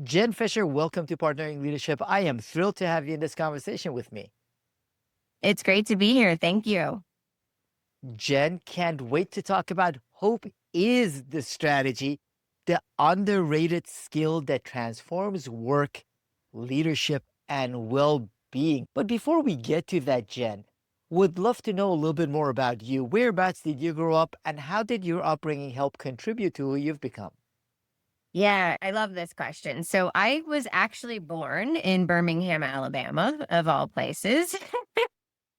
Jen Fisher, welcome to Partnering Leadership. I am thrilled to have you in this conversation with me. It's great to be here. Thank you. Jen, can't wait to talk about hope is the strategy, the underrated skill that transforms work, leadership, and well being. But before we get to that, Jen, would love to know a little bit more about you. Whereabouts did you grow up, and how did your upbringing help contribute to who you've become? Yeah, I love this question. So I was actually born in Birmingham, Alabama, of all places.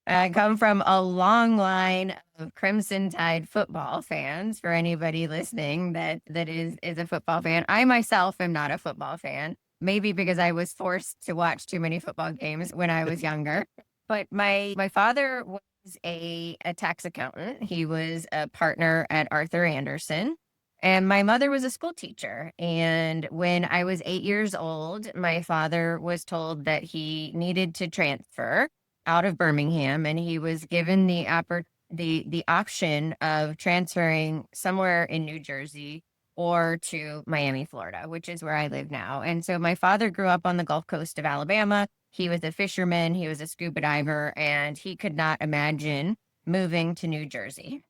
I come from a long line of Crimson Tide football fans. For anybody listening that is a football fan, I myself am not a football fan. Maybe because I was forced to watch too many football games when I was younger. But my father was a tax accountant. He was a partner at Arthur Anderson. And my mother was a school teacher. And when I was 8 years old, my father was told that he needed to transfer out of Birmingham, and he was given the option of transferring somewhere in New Jersey or to Miami, Florida, which is where I live now. And so my father grew up on the Gulf Coast of Alabama. He was a fisherman, he was a scuba diver, and he could not imagine moving to New Jersey.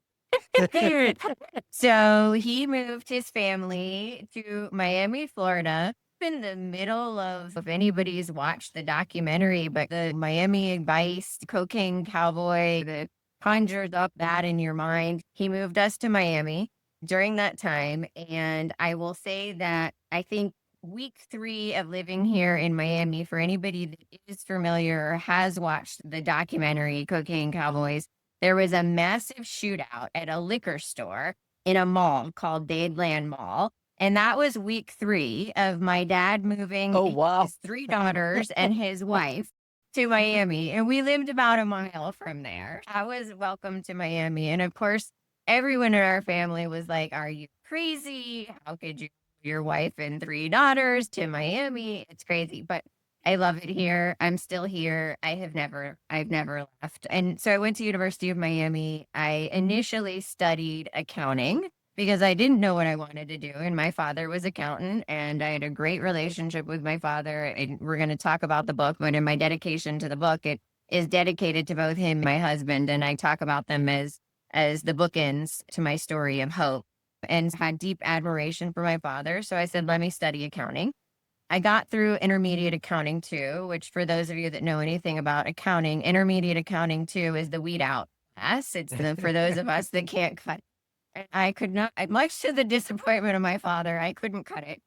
So he moved his family to Miami, Florida, in the middle of, if anybody's watched the documentary, but the Miami Vice cocaine cowboy that conjures up that in your mind. He moved us to Miami during that time. And I will say that I think week 3 of living here in Miami, for anybody that is familiar or has watched the documentary Cocaine Cowboys, there was a massive shootout at a liquor store in a mall called Dadeland Mall. And that was week 3 of my dad moving Oh, wow. his 3 daughters and his wife to Miami. And we lived about a mile from there. I was welcome to Miami. And of course, everyone in our family was like, "Are you crazy? How could you, your wife and 3 daughters to Miami? It's crazy." But I love it here. I'm still here. I've never left. And so I went to University of Miami. I initially studied accounting because I didn't know what I wanted to do. And my father was accountant, and I had a great relationship with my father. And we're going to talk about the book, but in my dedication to the book, it is dedicated to both him and my husband. And I talk about them as the bookends to my story of hope, and had deep admiration for my father. So I said, let me study accounting. I got through intermediate accounting two, which for those of you that know anything about accounting, intermediate accounting two is the weed out class. It's the for those of us that can't cut. And I could not, much to the disappointment of my father, I couldn't cut it.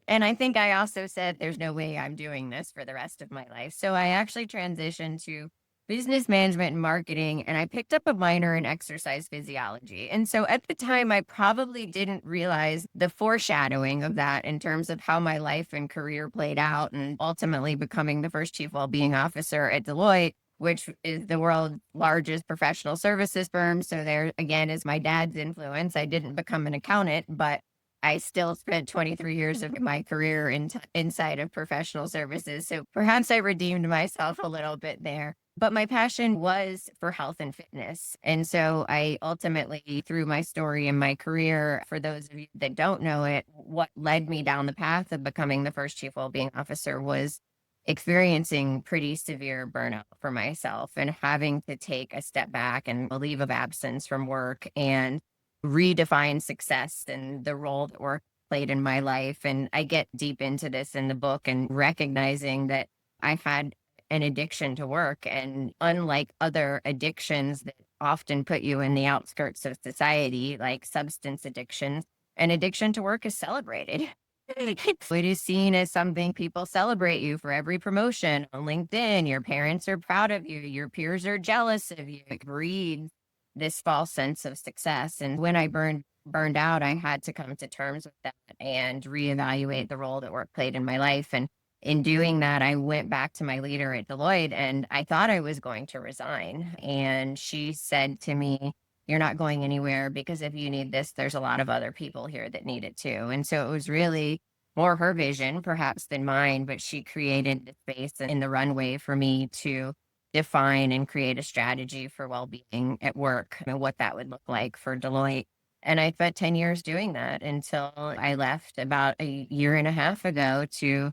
And I think I also said, there's no way I'm doing this for the rest of my life. So I actually transitioned to business management and marketing, and I picked up a minor in exercise physiology. And so at the time, I probably didn't realize the foreshadowing of that in terms of how my life and career played out, and ultimately becoming the first chief wellbeing officer at Deloitte, which is the world's largest professional services firm. So there again is my dad's influence. I didn't become an accountant, but I still spent 23 years of my career inside of professional services. So perhaps I redeemed myself a little bit there. But my passion was for health and fitness. And so I ultimately, through my story and my career, for those of you that don't know it, what led me down the path of becoming the first chief wellbeing officer was experiencing pretty severe burnout for myself and having to take a step back and a leave of absence from work and redefine success and the role that work played in my life. And I get deep into this in the book, and recognizing that I had an addiction to work. And unlike other addictions that often put you in the outskirts of society, like substance addictions, an addiction to work is celebrated. It is seen as something people celebrate you for every promotion on LinkedIn. Your parents are proud of you. Your peers are jealous of you. It breeds this false sense of success. And when I burned out, I had to come to terms with that and reevaluate the role that work played in my life. And in doing that, I went back to my leader at Deloitte, and I thought I was going to resign. And she said to me, "You're not going anywhere, because if you need this, there's a lot of other people here that need it too." And so it was really more her vision, perhaps, than mine, but she created the space and the runway for me to define and create a strategy for well-being at work and what that would look like for Deloitte. And I spent 10 years doing that until I left about a year and a half ago to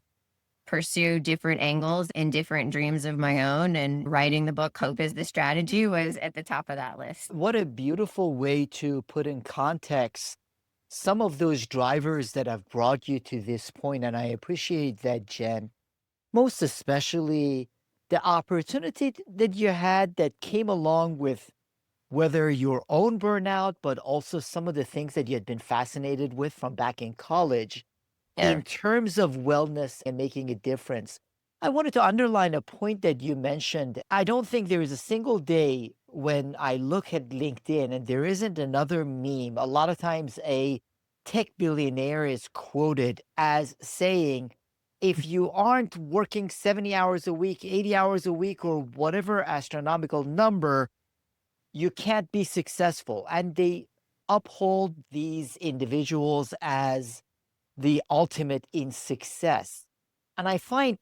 pursue different angles and different dreams of my own. And writing the book, Hope is the Strategy, was at the top of that list. What a beautiful way to put in context some of those drivers that have brought you to this point, and I appreciate that, Jen. Most especially the opportunity that you had that came along with whether your own burnout, but also some of the things that you had been fascinated with from back in college in Yeah. terms of wellness and making a difference. I wanted to underline a point that you mentioned. I don't think there is a single day when I look at LinkedIn and there isn't another meme. A lot of times, a tech billionaire is quoted as saying, if you aren't working 70 hours a week, 80 hours a week, or whatever astronomical number, you can't be successful. And they uphold these individuals as the ultimate in success. And I find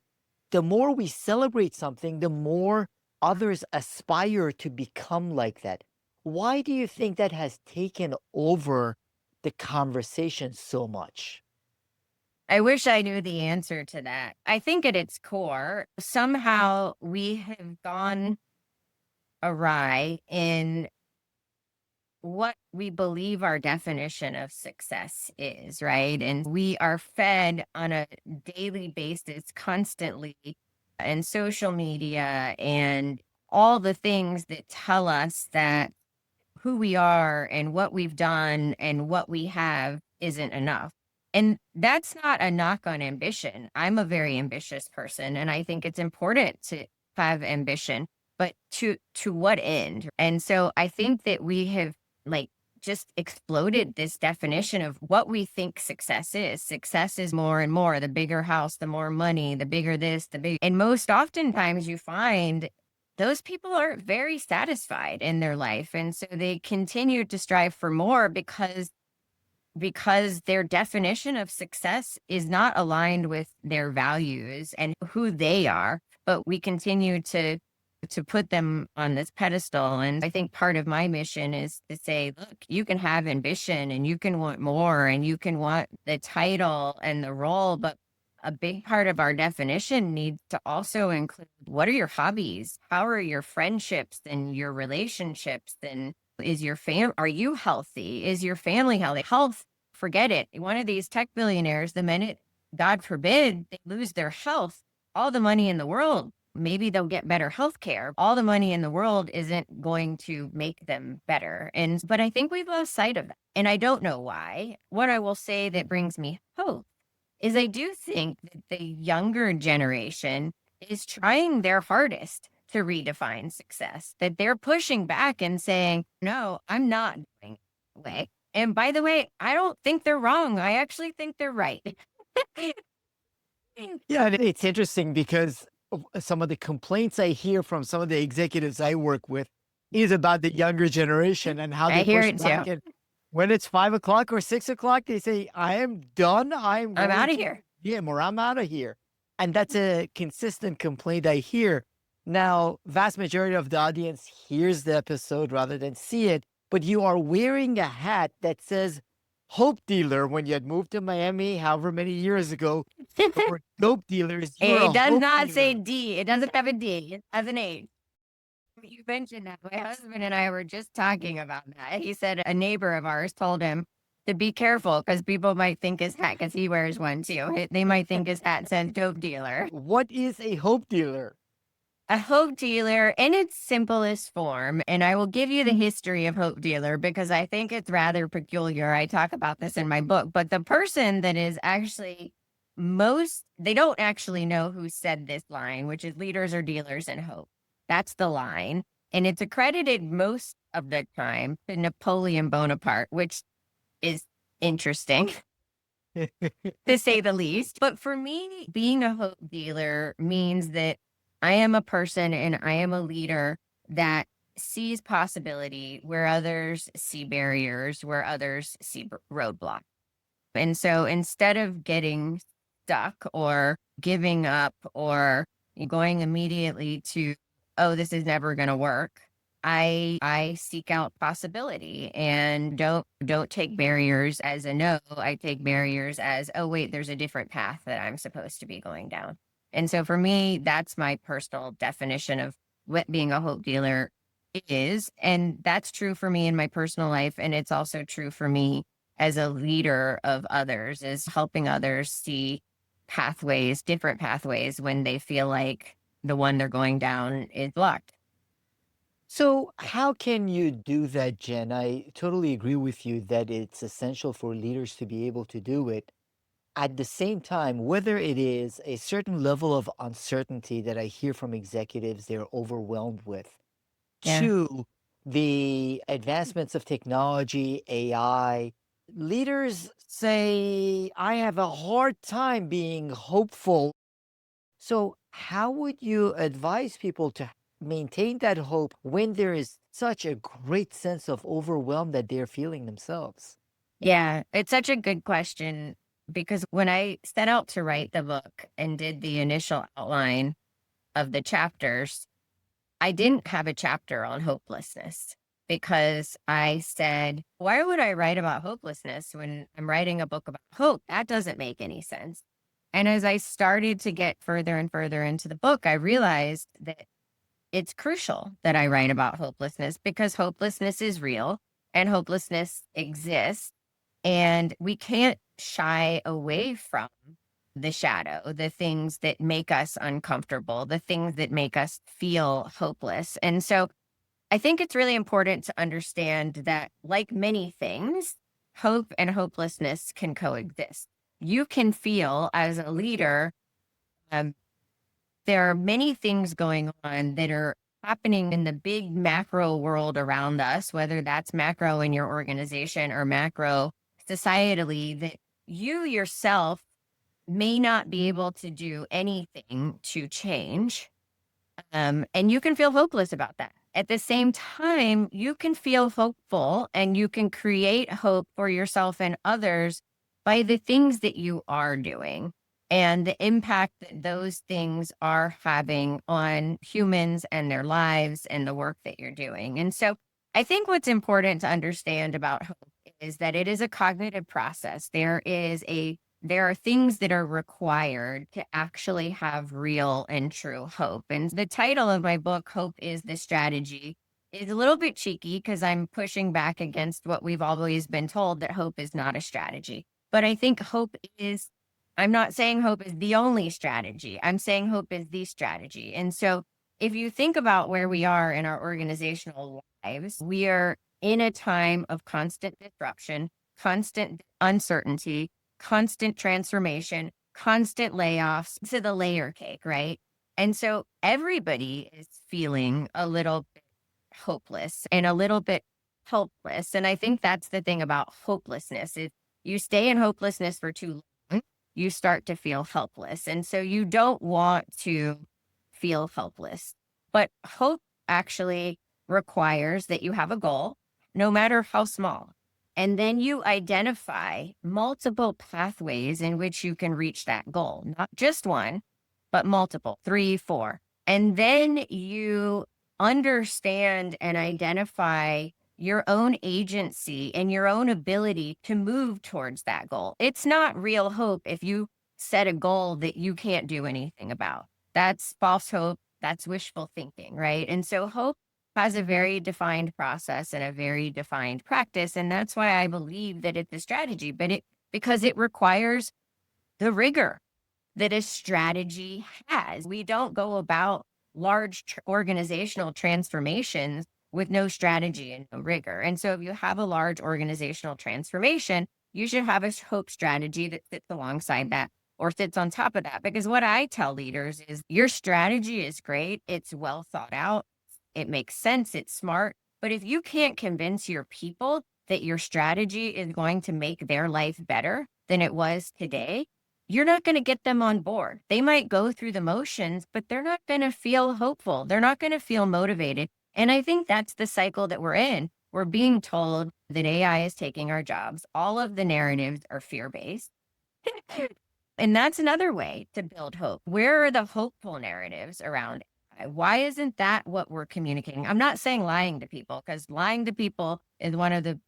the more we celebrate something, the more others aspire to become like that. Why do you think that has taken over the conversation so much? I wish I knew the answer to that. I think at its core, somehow we have gone awry in what we believe our definition of success is, right? And we are fed on a daily basis constantly and social media and all the things that tell us that who we are and what we've done and what we have isn't enough. And that's not a knock on ambition. I'm a very ambitious person and I think it's important to have ambition, but to what end? And so I think that we have like just exploded this definition of what we think success is. Success is more and more, the bigger house, the more money, the bigger this, the big. And most oftentimes you find those people are very satisfied in their life. And so they continue to strive for more because their definition of success is not aligned with their values and who they are, but we continue to put them on this pedestal. And I think part of my mission is to say, look, you can have ambition and you can want more and you can want the title and the role, but a big part of our definition needs to also include what are your hobbies? How are your friendships and your relationships? And are you healthy? Is your family healthy? Health, forget it. One of these tech billionaires, the minute, God forbid, they lose their health, all the money in the world, maybe they'll get better health care. All the money in the world isn't going to make them better. But I think we've lost sight of that. And I don't know why. What I will say that brings me hope is I do think that the younger generation is trying their hardest to redefine success, that they're pushing back and saying, no, I'm not doing it that way. And by the way, I don't think they're wrong. I actually think they're right. Yeah, and it's interesting because some of the complaints I hear from some of the executives I work with is about the younger generation and how I they hear push it too. back. And when it's 5 o'clock or 6 o'clock, they say, I am done. I'm I'm going out to of here. the gym or I'm out of here. And that's a consistent complaint I hear. Now, vast majority of the audience hears the episode rather than see it, but you are wearing a hat that says hope dealer when you had moved to Miami however many years ago. For dope dealers, you're It a does hope not say dealer. D. It doesn't have a D. It has an A. You mentioned that. My husband and I were just talking about that. He said a neighbor of ours told him to be careful because people might think his hat, because he wears one too. They might think his hat says dope dealer. What is a hope dealer? A hope dealer in its simplest form, and I will give you the history of hope dealer because I think it's rather peculiar. I talk about this in my book, but the person that is actually they don't actually know who said this line, which is leaders are dealers in hope. That's the line. And it's accredited most of the time to Napoleon Bonaparte, which is interesting to say the least. But for me, being a hope dealer means that I am a person and I am a leader that sees possibility where others see barriers, where others see roadblocks. And so instead of getting stuck or giving up or going immediately to, oh, this is never going to work, I seek out possibility and don't take barriers as a no. I take barriers as, oh wait, there's a different path that I'm supposed to be going down. And so for me, that's my personal definition of what being a hope dealer is. And that's true for me in my personal life. And it's also true for me as a leader of others, is helping others see pathways, different pathways when they feel like the one they're going down is blocked. So, how can you do that, Jen? I totally agree with you that it's essential for leaders to be able to do it. At the same time, whether it is a certain level of uncertainty that I hear from executives they're overwhelmed with, Yeah. to the advancements of technology, AI, leaders say, I have a hard time being hopeful. So, how would you advise people to maintain that hope when there is such a great sense of overwhelm that they're feeling themselves? Yeah, it's such a good question because when I set out to write the book and did the initial outline of the chapters, I didn't have a chapter on hopelessness because I said, why would I write about hopelessness when I'm writing a book about hope? That doesn't make any sense. And as I started to get further and further into the book, I realized that it's crucial that I write about hopelessness because hopelessness is real and hopelessness exists. And we can't shy away from the shadow, the things that make us uncomfortable, the things that make us feel hopeless. And so I think it's really important to understand that, like many things, hope and hopelessness can coexist. You can feel as a leader, um, there are many things going on that are happening in the big macro world around us, whether that's macro in your organization or macro societally, that you yourself may not be able to do anything to change. And you can feel hopeless about that. At the same time, you can feel hopeful and you can create hope for yourself and others by the things that you are doing and the impact that those things are having on humans and their lives and the work that you're doing. And so I think what's important to understand about hope is that it is a cognitive process. There are things that are required to actually have real and true hope. And the title of my book, Hope is the Strategy, is a little bit cheeky because I'm pushing back against what we've always been told, that hope is not a strategy. But I think I'm not saying hope is the only strategy. I'm saying hope is the strategy. And so if you think about where we are in our organizational lives, we are in a time of constant disruption, constant uncertainty, constant transformation, constant layoffs to the layer cake, right? And so everybody is feeling a little bit hopeless and a little bit helpless. And I think that's the thing about hopelessness is you stay in hopelessness for too long, you start to feel helpless. And so you don't want to feel helpless. But hope actually requires that you have a goal, no matter how small. And then you identify multiple pathways in which you can reach that goal, not just one, but multiple, three, four. And then you understand and identify your own agency and your own ability to move towards that goal. It's not real hope if you set a goal that you can't do anything about. That's false hope. That's wishful thinking, right? And so hope has a very defined process and a very defined practice. And that's why I believe that it's a strategy, because it requires the rigor that a strategy has. We don't go about large organizational transformations with no strategy and no rigor. And so if you have a large organizational transformation, you should have a hope strategy that sits alongside that or sits on top of that. Because what I tell leaders is your strategy is great. It's well thought out. It makes sense. It's smart. But if you can't convince your people that your strategy is going to make their life better than it was today, you're not going to get them on board. They might go through the motions, but they're not going to feel hopeful. They're not going to feel motivated. And I think that's the cycle that we're in. We're being told that AI is taking our jobs. All of the narratives are fear based. And that's another way to build hope. Where are the hopeful narratives around? Why isn't that what we're communicating? I'm not saying lying to people, because lying to people is one of the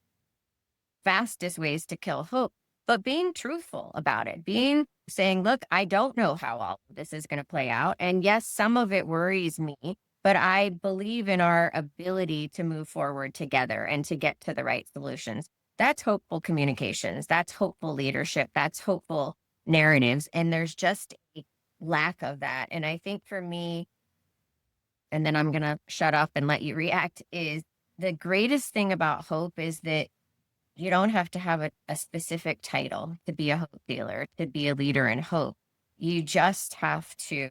fastest ways to kill hope, but being truthful about it, being saying, look, I don't know how all of this is going to play out. And yes, some of it worries me, but I believe in our ability to move forward together and to get to the right solutions. That's hopeful communications. That's hopeful leadership. That's hopeful narratives. And there's just a lack of that. And I think for me, and then I'm going to shut up and let you react, is the greatest thing about hope is that you don't have to have a specific title to be a hope dealer, to be a leader in hope. You just have to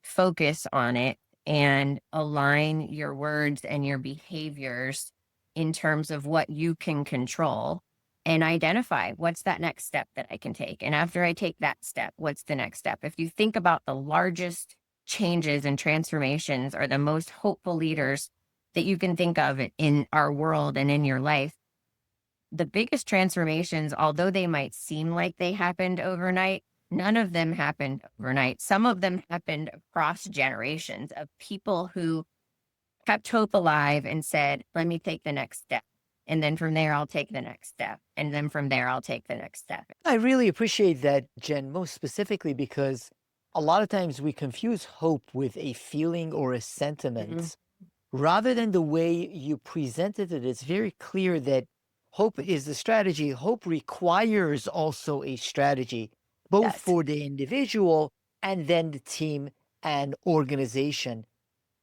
focus on it and align your words and your behaviors in terms of what you can control and identify what's that next step that I can take. And after I take that step, what's the next step? If you think about the largest changes and transformations or the most hopeful leaders that you can think of in our world and in your life, the biggest transformations, although they might seem like they happened overnight, none of them happened overnight. Some of them happened across generations of people who kept hope alive and said, let me take the next step. And then from there, I'll take the next step. And then from there, I'll take the next step. I really appreciate that, Jen, most specifically because a lot of times we confuse hope with a feeling or a Mhm. sentiment. Rather than the way you presented it, it's very clear that hope is the strategy. Hope requires also a strategy, both Yes. for the individual and then the team and organization.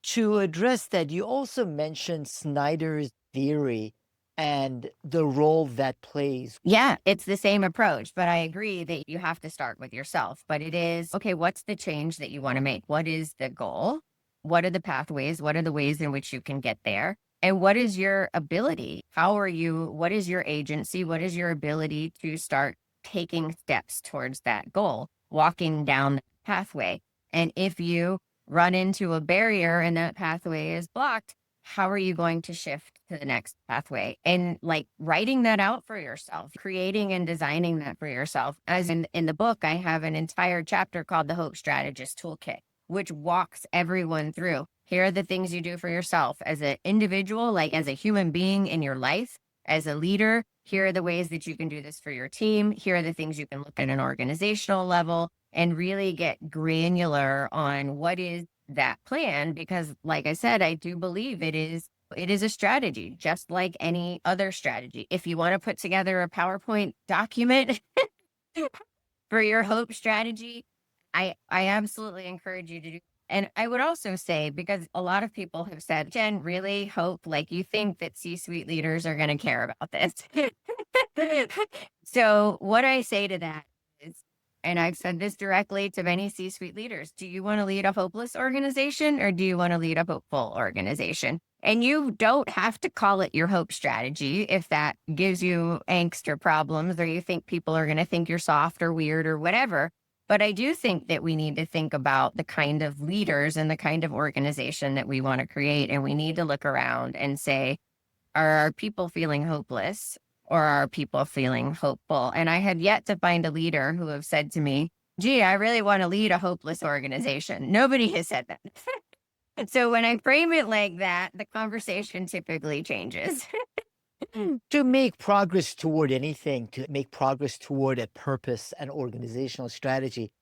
To address that, you also mentioned Snyder's theory and the role that plays. Yeah, it's the same approach, but I agree that you have to start with yourself. But it is okay, what's the change that you want to make? What is the goal? What are the pathways? What are the ways in which you can get there? And what is your ability? What is your agency? What is your ability to start taking steps towards that goal, walking down the pathway? And if you run into a barrier and that pathway is blocked, how are you going to shift to the next pathway? And like writing that out for yourself, creating and designing that for yourself. As in the book, I have an entire chapter called the Hope Strategist Toolkit, which walks everyone through. Here are the things you do for yourself as an individual, like as a human being in your life, as a leader. Here are the ways that you can do this for your team. Here are the things you can look at an organizational level and really get granular on what is that plan, because like I said, I do believe it is a strategy, just like any other strategy. If you want to put together a PowerPoint document for your hope strategy, I absolutely encourage you to do. And I would also say, because a lot of people have said, Jen, really hope, like you think that C-suite leaders are going to care about this. So what I say to that is, and I've said this directly to many C-suite leaders, do you want to lead a hopeless organization or do you want to lead a hopeful organization? And you don't have to call it your hope strategy if that gives you angst or problems, or you think people are going to think you're soft or weird or whatever. But I do think that we need to think about the kind of leaders and the kind of organization that we want to create. And we need to look around and say, are our people feeling hopeless or are people feeling hopeful? And I have yet to find a leader who have said to me, gee, I really want to lead a hopeless organization. Nobody has said that. So when I frame it like that, the conversation typically changes. To make progress toward anything, to make progress toward a purpose and organizational strategy,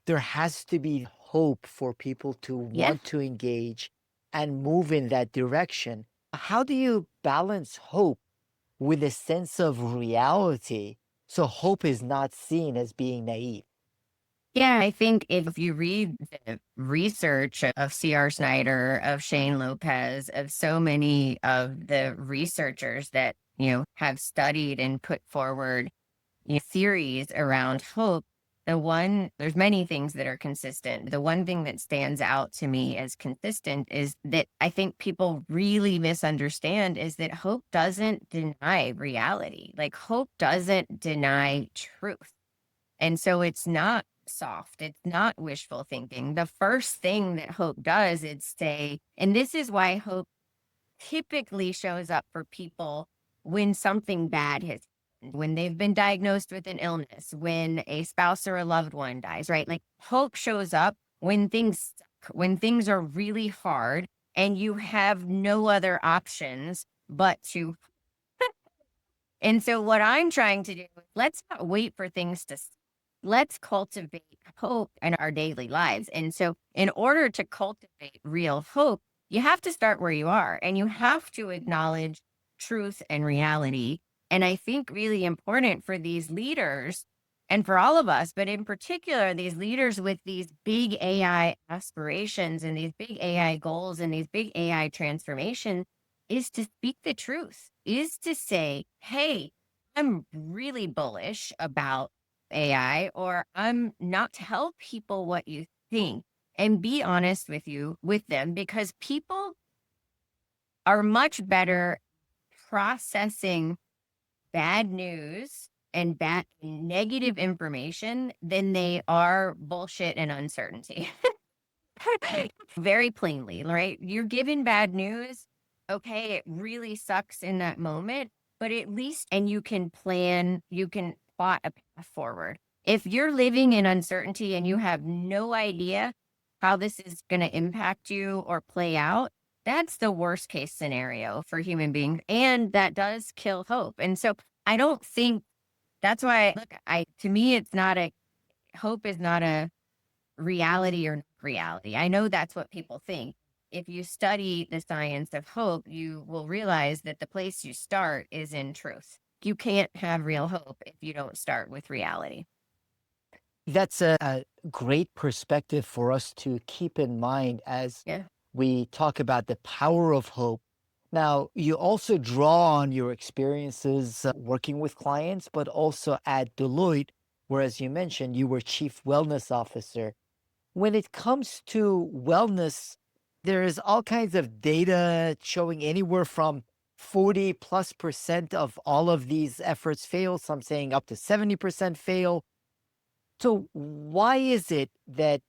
there has to be hope for people to Yeah. want to engage and move in that direction. How do you balance hope with a sense of reality so hope is not seen as being naive? Yeah, I think if you read the research of C.R. Snyder, of Shane Lopez, of so many of the researchers that, have studied and put forward theories around hope, there's many things that are consistent. The one thing that stands out to me as consistent is that I think people really misunderstand is that hope doesn't deny reality. Like hope doesn't deny truth. And so it's not soft. It's not wishful thinking. The first thing that hope does is say, and this is why hope typically shows up for people when something bad has happened, when they've been diagnosed with an illness, when a spouse or a loved one dies, right? Like hope shows up when things suck, when things are really hard and you have no other options but to. And so what I'm trying to do, let's not wait for things to, let's cultivate hope in our daily lives. And so in order to cultivate real hope, you have to start where you are and you have to acknowledge truth and reality. And I think really important for these leaders and for all of us, but in particular, these leaders with these big AI aspirations and these big AI goals and these big AI transformations is to speak the truth, is to say, hey, I'm really bullish about AI, or I'm not. Tell people what you think and be honest with them, because people are much better processing bad news and bad negative information than they are bullshit and uncertainty. Very plainly, right? You're given bad news. Okay, it really sucks in that moment, but at least, and you can plan, you can plot a path forward. If you're living in uncertainty and you have no idea how this is going to impact you or play out, that's the worst case scenario for human beings. And that does kill hope. And so I don't think that's why, look, to me, it's not a, hope is not a reality or not reality. I know that's what people think. If you study the science of hope, you will realize that the place you start is in truth. You can't have real hope if you don't start with reality. That's a great perspective for us to keep in mind as Yeah. we talk about the power of hope. Now, you also draw on your experiences working with clients, but also at Deloitte, where, as you mentioned, you were chief wellness officer. When it comes to wellness, there's all kinds of data showing anywhere from 40+% of all of these efforts fail, some saying up to 70% fail. So, why is it that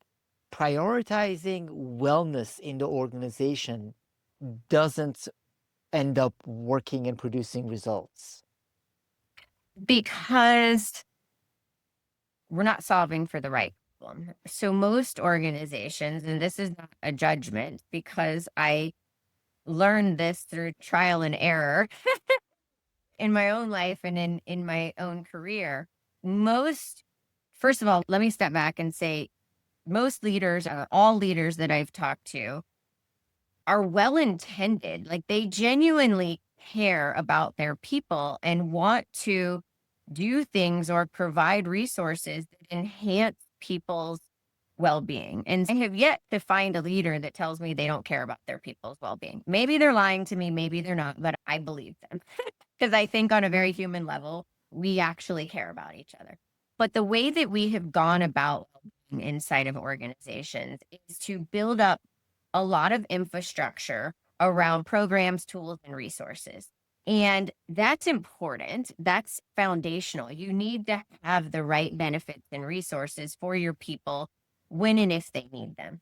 prioritizing wellness in the organization doesn't end up working and producing results? Because we're not solving for the right problem. So most organizations, and this is not a judgment because I learned this through trial and error in my own life and in my own career. Most, first of all, let me step back and say most leaders, all leaders that I've talked to are well intended. Like they genuinely care about their people and want to do things or provide resources that enhance people's well-being. And I have yet to find a leader that tells me they don't care about their people's well-being. Maybe they're lying to me, maybe they're not, but I believe them because I think on a very human level, we actually care about each other. But the way that we have gone about inside of organizations is to build up a lot of infrastructure around programs, tools, and resources. And that's important. That's foundational. You need to have the right benefits and resources for your people when and if they need them.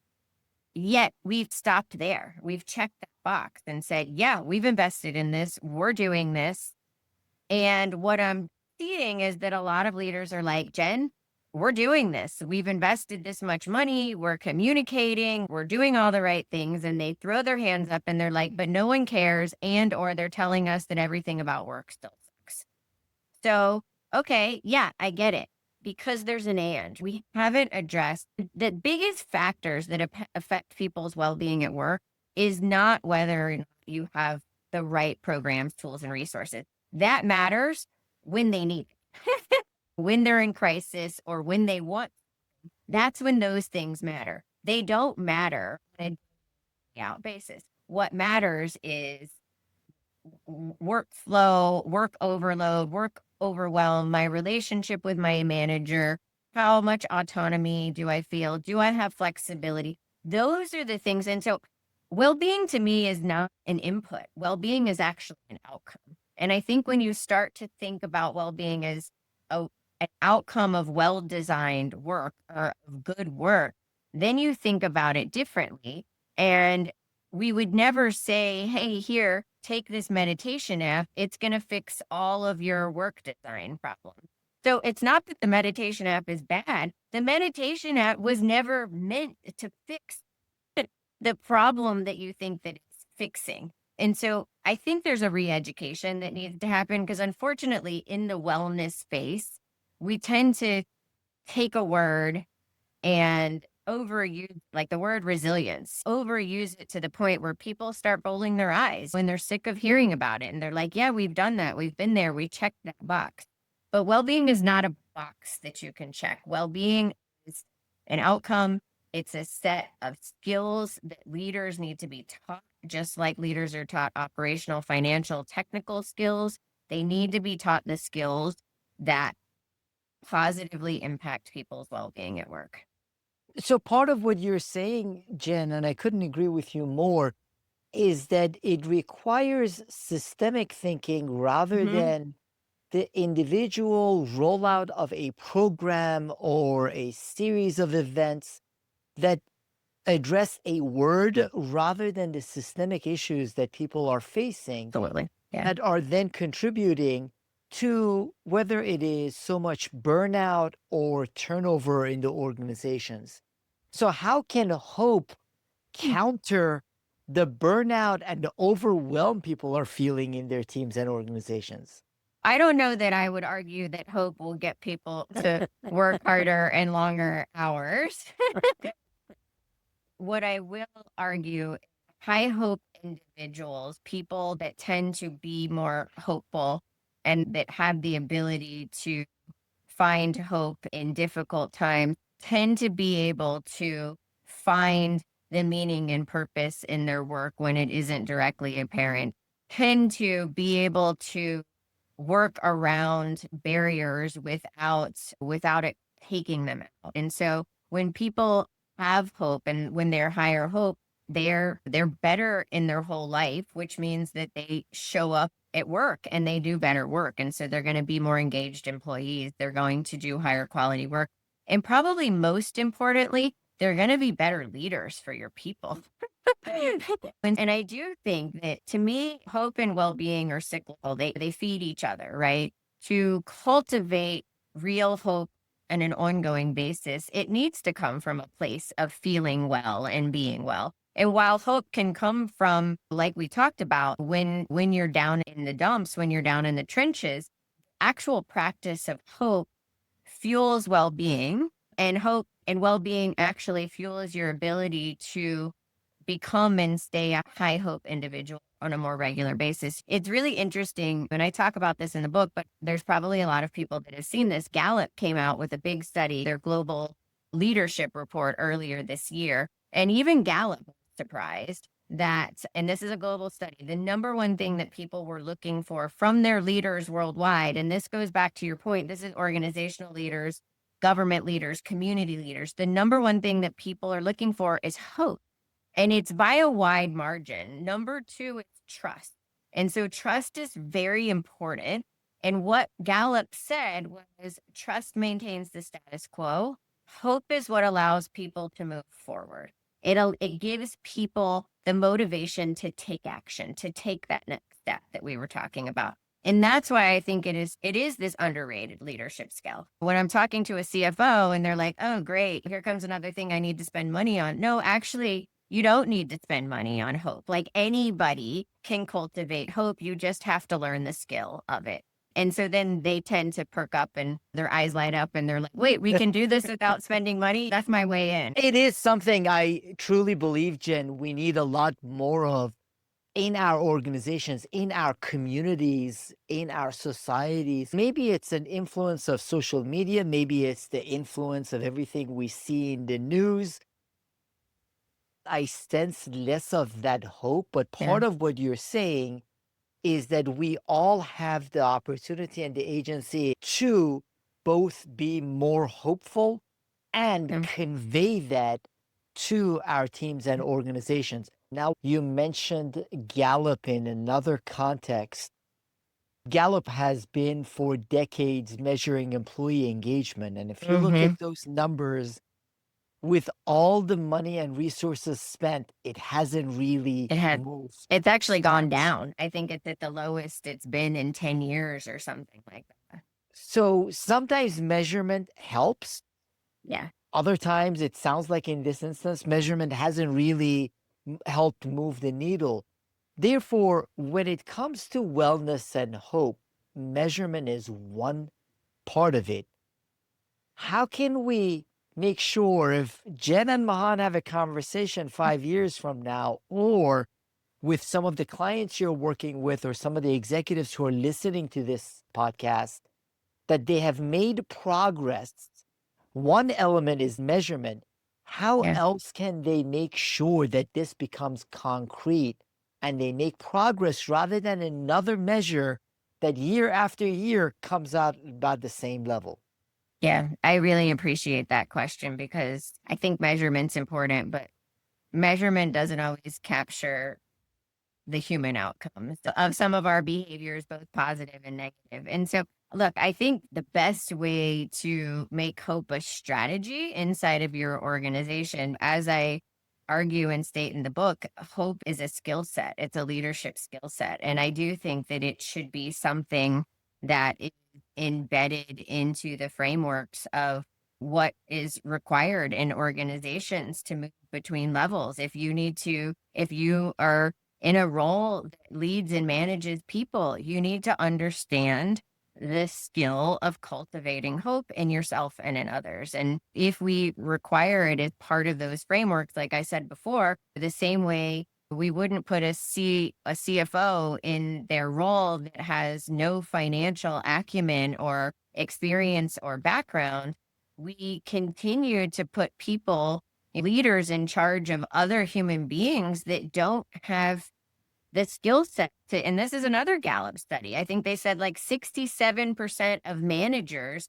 Yet we've stopped there. We've checked that box and said, yeah, we've invested in this. We're doing this. And what I'm seeing is that a lot of leaders are like, Jen, we're doing this. We've invested this much money. We're communicating. We're doing all the right things. And they throw their hands up and they're like, but no one cares. And, or they're telling us that everything about work still sucks. So, okay, yeah, I get it. Because there's an and. We haven't addressed the biggest factors that affect people's well-being at work is not whether or not you have the right programs, tools, and resources. That matters when they need it. When they're in crisis or when they want, that's when those things matter. They don't matter on a day-out basis. What matters is workflow, work overload, work overwhelm, my relationship with my manager, how much autonomy do I feel? Do I have flexibility? Those are the things. And so well-being to me is not an input. Well-being is actually an outcome. And I think when you start to think about well-being as an outcome of well-designed work or of good work, then you think about it differently. And we would never say, hey, here, take this meditation app. It's going to fix all of your work design problems. So it's not that the meditation app is bad. The meditation app was never meant to fix the problem that you think that it's fixing. And so I think there's a re-education that needs to happen because unfortunately in the wellness space, we tend to take a word and overuse, like the word resilience, overuse it to the point where people start rolling their eyes when they're sick of hearing about it. And they're like, yeah, we've done that. We've been there. We checked that box. But well-being is not a box that you can check. Well-being is an outcome. It's a set of skills that leaders need to be taught, just like leaders are taught operational, financial, technical skills. They need to be taught the skills that positively impact people's well-being at work. So part of what you're saying, Jen, and I couldn't agree with you more, is that it requires systemic thinking rather Mhm. than the individual rollout of a program or a series of events that address a word rather than the systemic issues that people are facing Absolutely. Yeah. that are then contributing to whether it is so much burnout or turnover in the organizations. So, how can hope Mm. counter the burnout and the overwhelm people are feeling in their teams and organizations? I don't know that I would argue that hope will get people to work harder and longer hours. What I will argue, high hope individuals, people that tend to be more hopeful and that have the ability to find hope in difficult times, tend to be able to find the meaning and purpose in their work when it isn't directly apparent, tend to be able to work around barriers without it taking them out. And so when people have hope and when they're higher hope, they're better in their whole life, which means that they show up at work and they do better work. And so they're going to be more engaged employees. They're going to do higher quality work. And probably most importantly, they're going to be better leaders for your people. And I do think that to me, hope and well-being are cyclical. They feed each other, right? To cultivate real hope on an ongoing basis, it needs to come from a place of feeling well and being well. And while hope can come from, like we talked about, when you're down in the dumps, when you're down in the trenches, actual practice of hope fuels well-being, and hope and well-being actually fuels your ability to become and stay a high hope individual on a more regular basis. It's really interesting. And I talk about this in the book, but there's probably a lot of people that have seen this. Gallup came out with a big study, their global leadership report earlier this year. And even Gallup was surprised that, and this is a global study, the number one thing that people were looking for from their leaders worldwide, and this goes back to your point, this is organizational leaders, government leaders, community leaders. The number one thing that people are looking for is hope. And it's by a wide margin. Number two is trust. And so trust is very important. And what Gallup said was trust maintains the status quo. Hope is what allows people to move forward. It gives people the motivation to take action, to take that next step that we were talking about. And that's why I think it is this underrated leadership skill. When I'm talking to a CFO and they're like, "Oh, great, here comes another thing I need to spend money on." No, actually, you don't need to spend money on hope. Like anybody can cultivate hope. You just have to learn the skill of it. And so then they tend to perk up and their eyes light up and they're like, wait, we can do this without spending money. That's my way in. It is something I truly believe, Jen, we need a lot more of in our organizations, in our communities, in our societies. Maybe it's an influence of social media, maybe it's the influence of everything we see in the news. I sense less of that hope, but Yeah. part of what you're saying is that we all have the opportunity and the agency to both be more hopeful and Yeah. convey that to our teams and organizations. Now, you mentioned Gallup in another context. Gallup has been for decades measuring employee engagement. And if you look Hmm. at those numbers, with all the money and resources spent, it hasn't really It had, moved it's actually gone much. down. I think it's at the lowest it's been in 10 years or something like that. So sometimes measurement helps. Yeah. Other times, it sounds like in this instance, measurement hasn't really helped move the needle. Therefore, when it comes to wellness and hope, measurement is one part of it. How can we make sure if Jen and Mahan have a conversation 5 years from now, or with some of the clients you're working with, or some of the executives who are listening to this podcast, that they have made progress? One element is measurement. How Yeah. else can they make sure that this becomes concrete and they make progress rather than another measure that year after year comes out about the same level? Yeah. I really appreciate that question because I think measurement's important, but measurement doesn't always capture the human outcomes of some of our behaviors, both positive and negative. And so, look, I think the best way to make hope a strategy inside of your organization, as I argue and state in the book, hope is a skill set. It's a leadership skill set. And I do think that it should be something that is embedded into the frameworks of what is required in organizations to move between levels. If you are in a role that leads and manages people, you need to understand the skill of cultivating hope in yourself and in others. And if we require it as part of those frameworks, like I said before, the same way we wouldn't put a CFO in their role that has no financial acumen or experience or background, we continue to put people, leaders in charge of other human beings that don't have the skill set to, and this is another Gallup study. I think they said like 67% of managers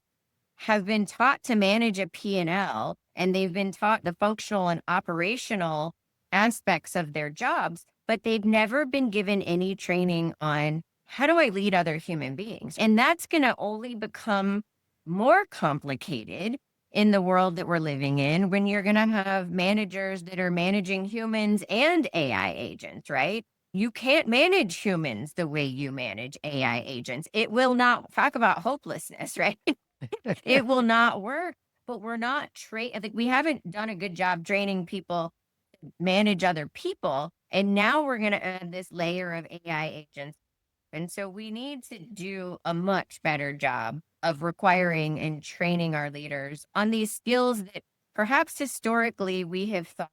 have been taught to manage a P&L, and they've been taught the functional and operational aspects of their jobs, but they've never been given any training on how do I lead other human beings? And that's going to only become more complicated in the world that we're living in when you're going to have managers that are managing humans and AI agents, right? You can't manage humans the way you manage AI agents. It will not talk about hopelessness, right? It will not work, but we're not I think we haven't done a good job training people to manage other people. And now we're going to add this layer of AI agents. And so we need to do a much better job of requiring and training our leaders on these skills that perhaps historically we have thought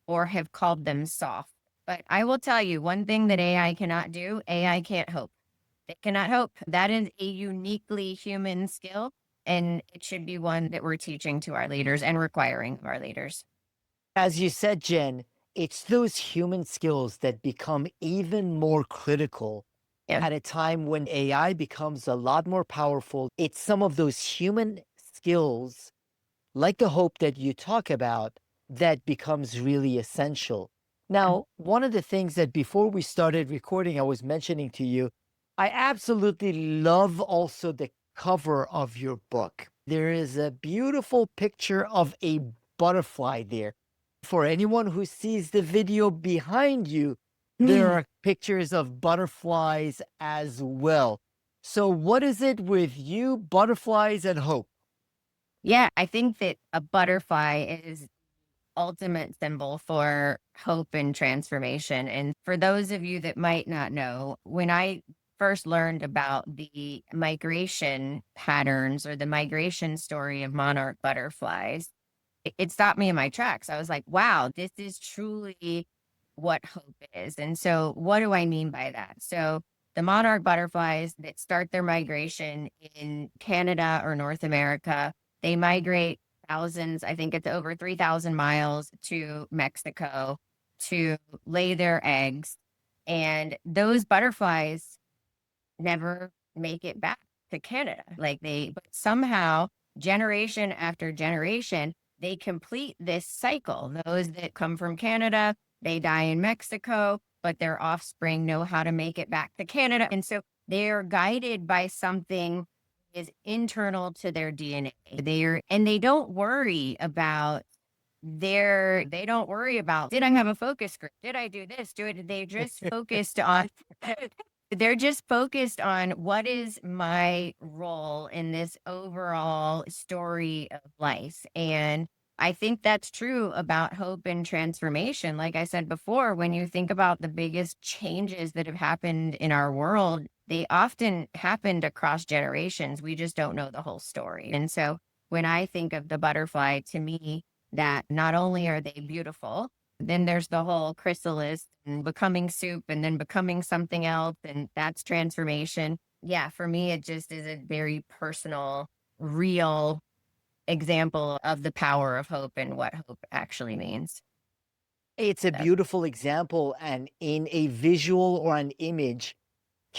or have called them soft. But I will tell you one thing that AI cannot do, AI can't hope. It cannot hope. That is a uniquely human skill, and it should be one that we're teaching to our leaders and requiring of our leaders. As you said, Jen, it's those human skills that become even more critical Yeah. at a time when AI becomes a lot more powerful. It's some of those human skills, like the hope that you talk about, that becomes really essential. Now, one of the things that before we started recording, I was mentioning to you, I absolutely love also the cover of your book. There is a beautiful picture of a butterfly there. For anyone who sees the video behind you, there Yeah. are pictures of butterflies as well. So, what is it with you, butterflies, and hope? Yeah, I think that a butterfly is ultimate symbol for hope and transformation. And for those of you that might not know, when I first learned about the migration patterns or the migration story of monarch butterflies, it stopped me in my tracks. I was like, wow, this is truly what hope is. And so, what do I mean by that? So, the monarch butterflies that start their migration in Canada or North America, they migrate thousands, I think it's over 3,000 miles to Mexico to lay their eggs. And those butterflies never make it back to Canada. But somehow, generation after generation, they complete this cycle. Those that come from Canada, they die in Mexico, but their offspring know how to make it back to Canada. And so they are guided by something is internal to their DNA. They don't worry about they don't worry about, did I have a focus group? Did I do this? They just focused on they're just focused on what is my role in this overall story of life. And I think that's true about hope and transformation. Like I said before, when you think about the biggest changes that have happened in our world, they often happened across generations. We just don't know the whole story. And so when I think of the butterfly, to me, that not only are they beautiful, then there's the whole chrysalis and becoming soup and then becoming something else. And that's transformation. Yeah, for me, it just is a very personal, real example of the power of hope and what hope actually means. It's a So, beautiful example, and in a visual or an image,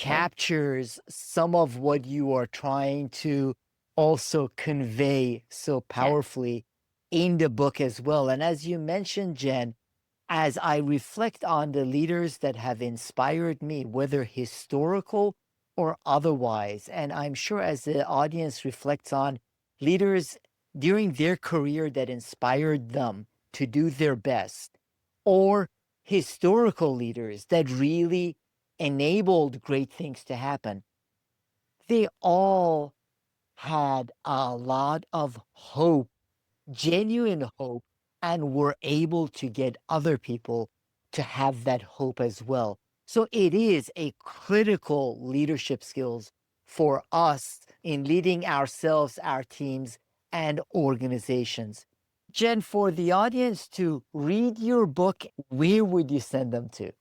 yeah, captures some of what you are trying to also convey so yeah, powerfully in the book as well. And as you mentioned, Jen, as I reflect on the leaders that have inspired me, whether historical or otherwise, and I'm sure as the audience reflects on leaders during their career that inspired them to do their best, or historical leaders that really enabled great things to happen, they all had a lot of hope, genuine hope, and were able to get other people to have that hope as well. So it is a critical leadership skills for us in leading ourselves, our teams, and organizations. Jen, for the audience to read your book, where would you send them to?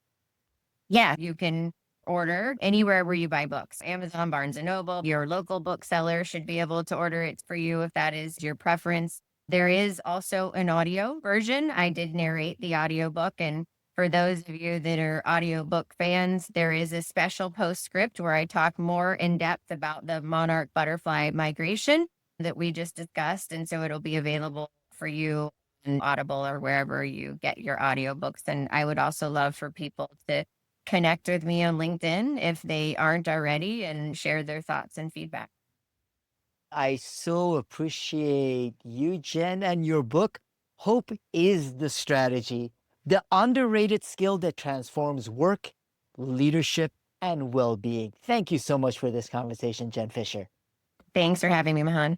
yeah, you can order anywhere where you buy books. Amazon, Barnes and Noble, your local bookseller should be able to order it for you if that is your preference. There is also an audio version. I did narrate the audiobook, and for those of you that are audiobook fans, there is a special postscript where I talk more in depth about the monarch butterfly migration that we just discussed. And so it'll be available for you on Audible or wherever you get your audiobooks. And I would also love for people to connect with me on LinkedIn if they aren't already and share their thoughts and feedback. I so appreciate you, Jen, and your book. Hope is the strategy, the underrated skill that transforms work, leadership, and well being. Thank you so much for this conversation, Jen Fisher. Thanks for having me, Mahan.